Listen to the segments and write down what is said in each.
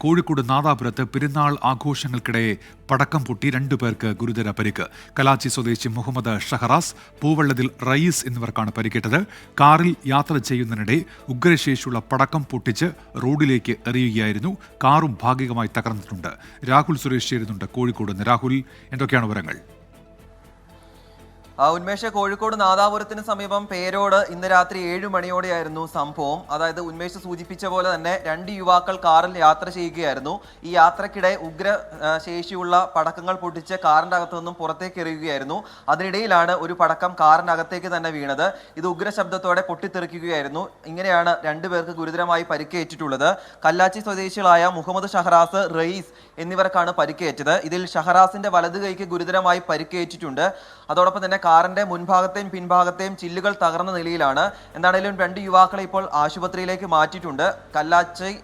കോഴിക്കോട് നാദാപുരത്ത് പെരുന്നാൾ ആഘോഷങ്ങൾക്കിടെ പടക്കം പൊട്ടി 2 പേർക്ക് ഗുരുതര പരിക്ക്. കലാച്ചി സ്വദേശി മുഹമ്മദ് ഷഹറാസ്, പൂവള്ളതിൽ റയീസ് എന്നിവർക്കാണ് പരിക്കേറ്റത്. കാറിൽ യാത്ര ചെയ്യുന്നതിനിടെ ഉഗ്രശേഷിയുള്ള പടക്കം പൊട്ടിച്ച് റോഡിലേക്ക് എറിയുകയായിരുന്നു. കാറും ഭാഗികമായി തകർന്നിട്ടുണ്ട്. രാഹുൽ സുരേഷ് ചേരുന്നുണ്ട് കോഴിക്കോട് നിന്ന്. രാഹുൽ, എന്തൊക്കെയാണ് വിവരങ്ങൾ? ഉന്മേഷ്, കോഴിക്കോട് നാദാപുരത്തിന് സമീപം പേരോട് ഇന്ന് രാത്രി 7 മണിയോടെയായിരുന്നു സംഭവം. അതായത് ഉന്മേഷ് സൂചിപ്പിച്ച പോലെ തന്നെ 2 യുവാക്കൾ കാറിൽ യാത്ര ചെയ്യുകയായിരുന്നു. ഈ യാത്രക്കിടെ ശേഷിയുള്ള പടക്കങ്ങൾ പൊട്ടിച്ച് കാറിന്റെ അകത്തു നിന്നും പുറത്തേക്ക് എറിയുകയായിരുന്നു. അതിനിടയിലാണ് ഒരു പടക്കം കാറിനകത്തേക്ക് തന്നെ വീണത്. ഇത് ഉഗ്രശബ്ദത്തോടെ പൊട്ടിത്തെറിക്കുകയായിരുന്നു. ഇങ്ങനെയാണ് 2 പേർക്ക് ഗുരുതരമായി പരിക്കേറ്റിട്ടുള്ളത്. കല്ലാച്ചി സ്വദേശികളായ മുഹമ്മദ് ഷഹറാസ്, റയീസ് എന്നിവർക്കാണ് പരിക്കേറ്റത്. ഇതിൽ ഷഹറാസിന്റെ വലത് കൈക്ക് ഗുരുതരമായി പരിക്കേറ്റിട്ടുണ്ട്. അതോടൊപ്പം തന്നെ കാറിന്റെ മുൻഭാഗത്തെയും പിൻഭാഗത്തെയും ചില്ലുകൾ തകർന്ന നിലയിലാണ്. എന്താണെങ്കിലും 2 യുവാക്കളെ ഇപ്പോൾ ആശുപത്രിയിലേക്ക് മാറ്റിയിട്ടുണ്ട്.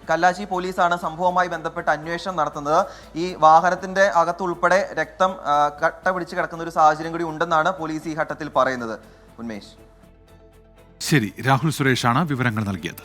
കല്ലാച്ചി പോലീസാണ് സംഭവവുമായി ബന്ധപ്പെട്ട് അന്വേഷണം നടത്തുന്നത്. ഈ വാഹനത്തിന്റെ അകത്തുൾപ്പെടെ രക്തം കട്ട പിടിച്ച് കിടക്കുന്ന ഒരു സാഹചര്യം കൂടി ഉണ്ടെന്നാണ് പോലീസ് ഈ ഘട്ടത്തിൽ പറയുന്നത്. ഉന്മേഷ്, ശരി. രാഹുൽ സുരേഷാണ് വിവരങ്ങൾ നൽകിയത്.